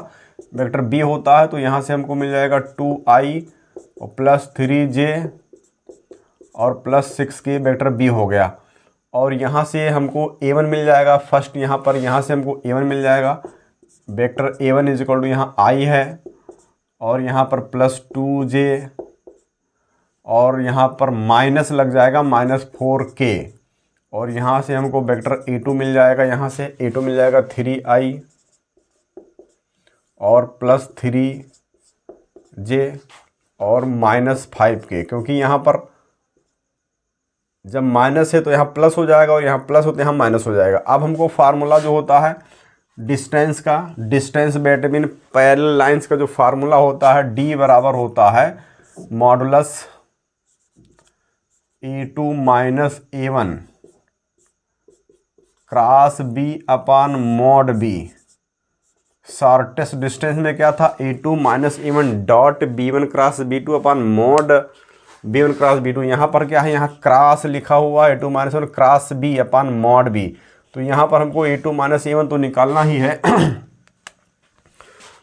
वेक्टर B होता है। तो यहाँ से हमको मिल जाएगा 2i और +3j और +6k वेक्टर B हो गया। और यहाँ से हमको A1 मिल जाएगा, फर्स्ट यहाँ से हमको A1 मिल जाएगा, वेक्टर A1 = यहाँ i है, और यहाँ पर +2j और यहाँ पर माइनस लग जाएगा -4k, और यहाँ से हमको वेक्टर A2 मिल जाएगा, यहाँ से A2 मिल जाएगा 3i और +3j और -5k, क्योंकि यहाँ पर जब माइनस है तो यहाँ प्लस हो जाएगा, और यहाँ प्लस होते यहाँ माइनस हो जाएगा। अब हमको फार्मूला जो होता है डिस्टेंस का, डिस्टेंस बिटवीन पैरेलल लाइंस का जो फार्मूला होता है D बराबर होता है modulus A2 - A1 cross B अपान mod B। शॉर्टेस्ट डिस्टेंस में क्या था, A2 - A1 dot B1 cross B2 अपान mod B1 क्रॉस B2। यहाँ पर क्या है, यहाँ क्रॉस लिखा हुआ है, A2 - A1 क्रॉस B अपान mod B। तो यहाँ पर हमको A2 - A1 तो निकालना ही है।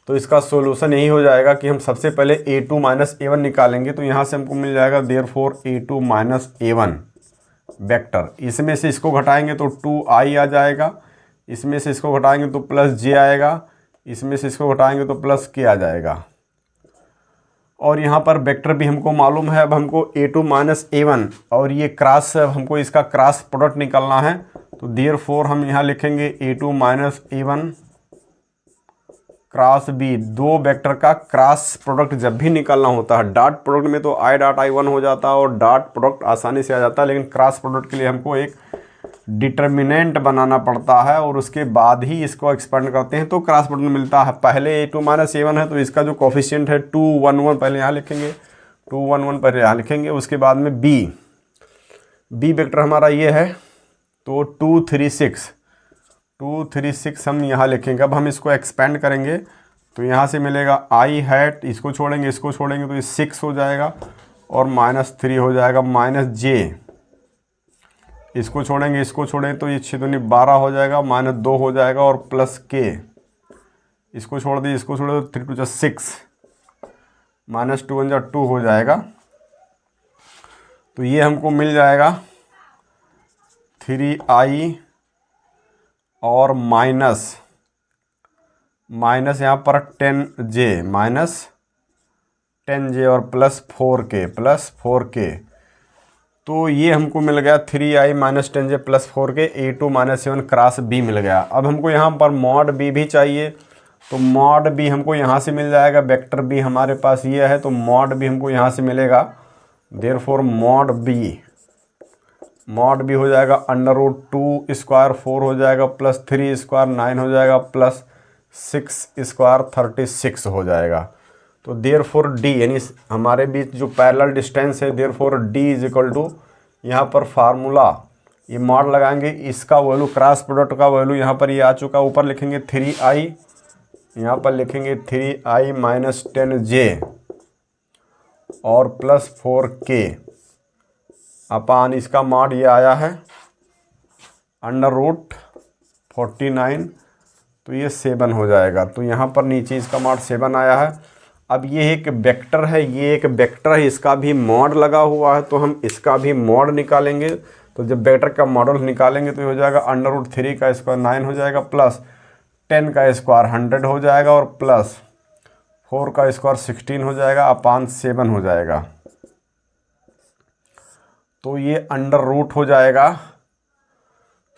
तो इसका सॉल्यूशन यही हो जाएगा कि हम सबसे पहले A2 - A1 निकालेंगे। तो यहाँ से हमको मिल जाएगा देयरफॉर A2 - A1 वेक्टर, इसमें से इसको घटाएंगे तो 2i आ जाएगा, इसमें से इसको घटाएंगे तो +j आएगा, इसमें से इसको घटाएंगे तो +k आ जाएगा। और यहाँ पर वेक्टर भी हमको मालूम है। अब हमको A2 - A1 और ये क्रॉस, हमको इसका क्रॉस प्रोडक्ट निकालना है। तो देयरफॉर हम यहाँ लिखेंगे A2 - A1 क्रॉस B। दो वेक्टर का क्रॉस प्रोडक्ट जब भी निकालना होता है, डॉट प्रोडक्ट में तो i डॉट i1 हो जाता है और डॉट प्रोडक्ट आसानी से आ जाता है, लेकिन क्रॉस प्रोडक्ट के लिए हमको एक डिटर्मिनेंट बनाना पड़ता है और उसके बाद ही इसको एक्सपेंड करते हैं तो क्रॉस प्रोडक्ट मिलता है। पहले A2 - A1 है तो इसका जो कोफिशिएंट है 211 पहले यहाँ लिखेंगे, 211 पहले यहाँ लिखेंगे। उसके बाद में B वेक्टर हमारा ये है तो 236 हम यहाँ लिखेंगे। अब हम इसको एक्सपेंड करेंगे तो यहाँ से मिलेगा i हैट, इसको छोड़ेंगे तो ये 6 हो जाएगा, और -3 हो जाएगा, -j, इसको छोड़ेंगे इसको छोड़ेंगे तो ये 6 दूनी 12 हो जाएगा, -2 हो जाएगा और +k, इसको छोड़ दिए इसको छोड़ दो, 3 2 6, -2 1 2 हो जाएगा। तो ये हमको मिल जाएगा 3i और माइनस यहाँ पर 10j, -10j और +4k, तो ये हमको मिल गया 3i - 10j + 4k, A2 - 7 cross b मिल गया। अब हमको यहाँ पर मॉड b भी चाहिए, तो मॉड b हमको यहाँ से मिल जाएगा, वेक्टर b हमारे पास ये है, तो मॉड b हमको यहाँ से मिलेगा। देयरफॉर मॉड b हो जाएगा √2 स्क्वायर 4 हो जाएगा, +3 स्क्वायर 9 हो जाएगा, +6 स्क्वायर 36 हो जाएगा। तो देयरफॉर d यानी हमारे बीच जो पैरेलल डिस्टेंस है, देयरफॉर d = यहाँ पर फार्मूला ये मॉड लगाएंगे, इसका वैल्यू क्रॉस प्रोडक्ट का वैल्यू यहाँ पर ये आ चुका, ऊपर लिखेंगे 3i, यहाँ पर लिखेंगे 3i - 10j और +4k अपान इसका मॉड ये आया है √49, तो ये 7 हो जाएगा। तो यहाँ पर नीचे इसका मॉड 7 आया है। अब ये एक वेक्टर है, ये एक वेक्टर है, इसका भी मॉड लगा हुआ है, तो हम इसका भी मॉड निकालेंगे। तो जब वेक्टर का मॉडल निकालेंगे तो ये हो जाएगा √3 का स्क्वायर 9 हो जाएगा, +10 का स्क्वायर 100 हो जाएगा और +4 का स्क्वायर 16 हो जाएगा, अपान 7 हो जाएगा। तो ये अंडर रूट हो जाएगा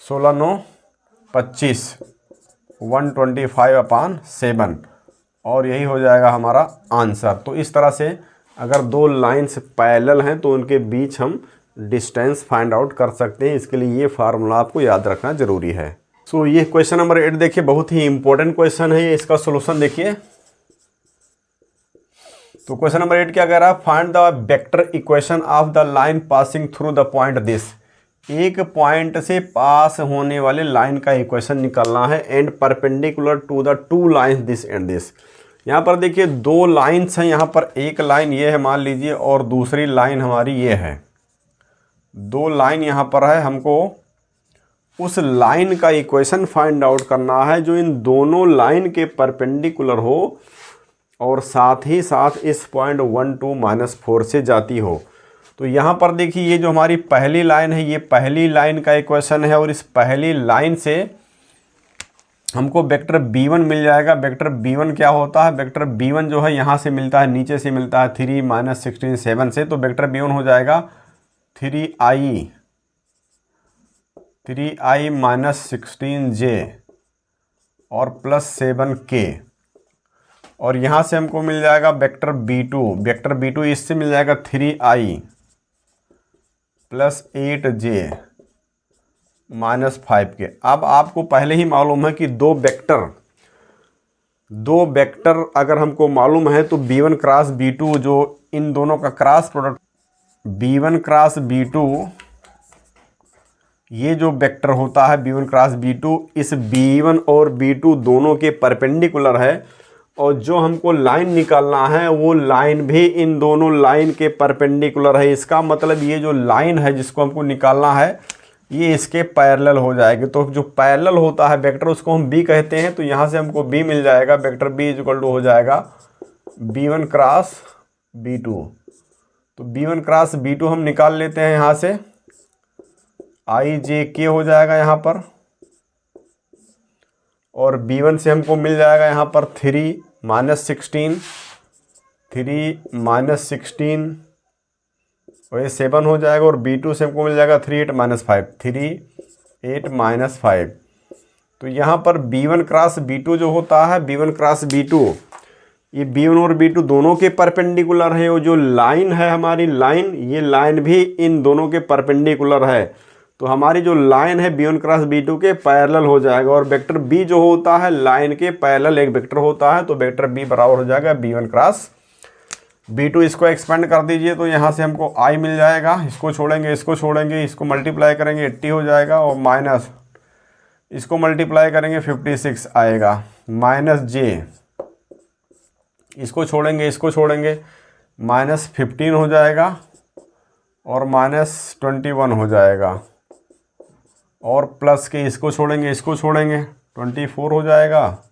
16 9 25, 125/7 और यही हो जाएगा हमारा आंसर। तो इस तरह से अगर दो लाइंस पैरेलल हैं तो उनके बीच हम डिस्टेंस फाइंड आउट कर सकते हैं। इसके लिए ये फार्मूला आपको याद रखना जरूरी है। सो ये क्वेश्चन नंबर 8 देखिए, बहुत ही इंपॉर्टेंट क्वेश्चन है। इसका सोल्यूशन देखिए। तो क्वेश्चन नंबर 8 क्या कह रहा है, find the vector equation of the line passing through the point this. एक पॉइंट से पास होने वाले लाइन का इक्वेशन निकालना है, and perpendicular to the two lines this and this. यहाँ पर देखिए दो लाइन्स हैं, यहाँ पर एक लाइन ये है मान लीजिए और दूसरी लाइन हमारी ये है। दो लाइन यहाँ पर है, हमको उस लाइन का इक्वेशन फाइंड आउट करना है जो इन दोनों लाइन के परपेंडिकुलर हो और साथ ही साथ इस पॉइंट 1 2 -4 से जाती हो। तो यहाँ पर देखिए ये जो हमारी पहली लाइन है, ये पहली लाइन का इक्वेशन है और इस पहली लाइन से हमको वेक्टर b1 मिल जाएगा। वेक्टर b1 क्या होता है, वेक्टर b1 जो है यहाँ से मिलता है, नीचे से मिलता है 3 - 16 7 से। तो वेक्टर b1 हो जाएगा 3i - 16j और +7k। और यहाँ से हमको मिल जाएगा वेक्टर b2। वेक्टर b2 इससे मिल जाएगा 3i + 8j -5k। अब आपको पहले ही मालूम है कि दो वेक्टर अगर हमको मालूम है तो b1 क्रॉस b2 जो इन दोनों का cross product b1 cross b2, ये जो वेक्टर होता है b1 क्रॉस b2 इस b1 और b2 दोनों के परपेंडिकुलर है। और जो हमको लाइन निकालना है वो लाइन भी इन दोनों लाइन के परपेंडिकुलर है। इसका मतलब ये जो लाइन है जिसको हमको निकालना है ये इसके पैरेलल हो जाएगी। तो जो पैरेलल होता है वेक्टर उसको हम b कहते हैं। तो यहाँ से हमको b मिल जाएगा। वेक्टर b = हो जाएगा b1 क्रॉस b2। तो b1 क्रॉस b2 हम निकाल लेते हैं यहाँ से, i j k हो जाएगा यहाँ पर। और b1 से हमको मिल जाएगा यहाँ पर 3 - 16 और ये 7 हो जाएगा। और b2 से हमको मिल जाएगा 3 8 - 5। तो यहाँ पर b1 क्रॉस b2 जो होता है, b1 क्रॉस b2 ये b1 और b2 दोनों के परपेंडिकुलर है। और जो लाइन है हमारी लाइन, ये लाइन भी इन दोनों के परपेंडिकुलर है। तो हमारी जो लाइन है b1 क्रॉस b2 के पैरेलल हो जाएगा। और वेक्टर b जो होता है लाइन के पैरेलल एक वेक्टर होता है। तो वेक्टर b बराबर हो जाएगा b1 क्रॉस b2। इसको एक्सपेंड कर दीजिए तो यहाँ से हमको i मिल जाएगा। इसको छोड़ेंगे इसको मल्टीप्लाई करेंगे 80 हो जाएगा और माइनस इसको मल्टीप्लाई करेंगे 56 आएगा, -j इसको छोड़ेंगे -15 हो जाएगा और -21 हो जाएगा, और प्लस के इसको छोड़ेंगे 24 हो जाएगा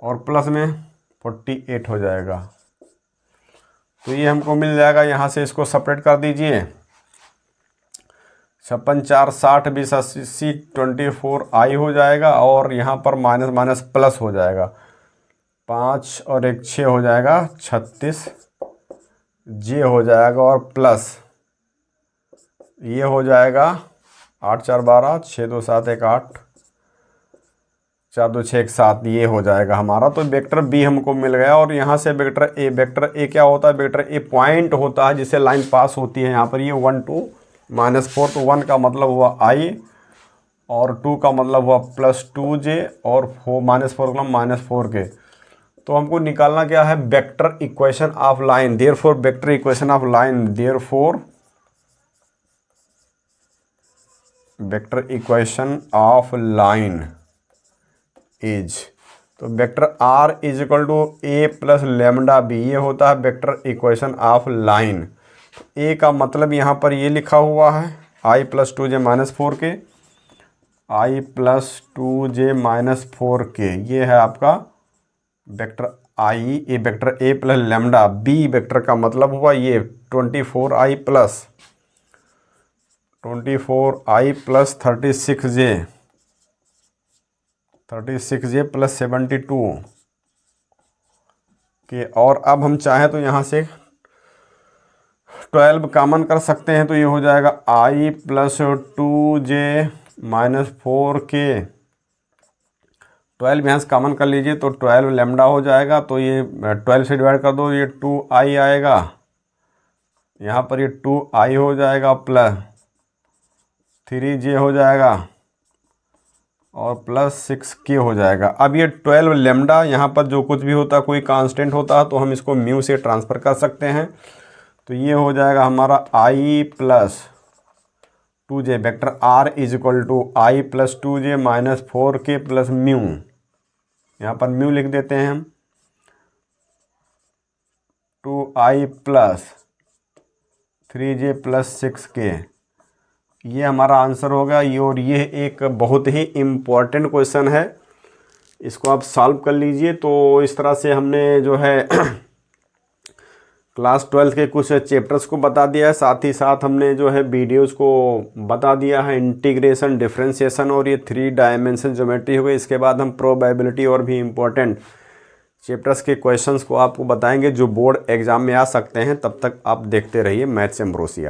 और प्लस में 48 हो जाएगा। तो ये हमको मिल जाएगा। यहाँ से इसको सेपरेट कर दीजिए। 56 4 60 20 80 24i हो जाएगा और यहाँ पर माइनस माइनस प्लस हो जाएगा। 5 और 1 6 हो जाएगा, 36 जे हो जाएगा और प्लस ये हो जाएगा 8 4 12 6 2 7 1 8 4 2 6 1 7, ये हो जाएगा हमारा। तो वेक्टर बी हमको मिल गया। और यहाँ से वेक्टर ए क्या होता है? वेक्टर ए पॉइंट होता है जिससे लाइन पास होती है। यहाँ पर ये 1 2 -4, तो 1 का मतलब हुआ i और 2 का मतलब हुआ +2j और -4 का -4k। तो हमको निकालना क्या है? Vector equation of line. Therefore vector equation of line, therefore vector equation of line is, तो vector r is equal to a plus lambda b, ये होता है vector equation of line. a का मतलब यहाँ पर ये लिखा हुआ है i + 2j - 4k, i + 2j - 4k, ये है आपका वेक्टर i। ये vector a plus lambda B vector का मतलब हुआ ये 24i + 36j + 72 के। और अब हम चाहें तो यहाँ से 12 कॉमन कर सकते हैं, तो ये हो जाएगा i + 2j - 4k। 12 यहाँ से कॉमन कर लीजिए तो 12 लेमडा हो जाएगा। तो ये 12 से डिवाइड कर दो, ये 2i आएगा। यहाँ पर ये 2i हो जाएगा प्लस 3j हो जाएगा और +6k हो जाएगा। अब ये 12 लेमडा, यहाँ पर जो कुछ भी होता है, कोई कांस्टेंट होता है, तो हम इसको म्यू से ट्रांसफ़र कर सकते हैं। तो ये हो जाएगा हमारा i + 2j, vector r is equal to i + 2j - 4k + mu. यहाँ पर म्यू लिख देते हैं हम, 2i + 3j + 6k। ये हमारा आंसर होगा। और ये एक बहुत ही इम्पॉर्टेंट क्वेश्चन है, इसको आप सॉल्व कर लीजिए। तो इस तरह से हमने जो है क्लास 12 के कुछ चैप्टर्स को बता दिया है, साथ ही साथ हमने जो है वीडियोस को बता दिया है, इंटीग्रेशन, डिफरेंशिएशन और ये 3 डायमेंशन ज्योमेट्री हो गई। इसके बाद हम प्रोबेबिलिटी और भी इम्पोर्टेंट चैप्टर्स के क्वेश्चंस को आपको बताएंगे जो बोर्ड एग्जाम में आ सकते हैं। तब तक आप देखते रहिए मैथ्स एम्ब्रोसिया।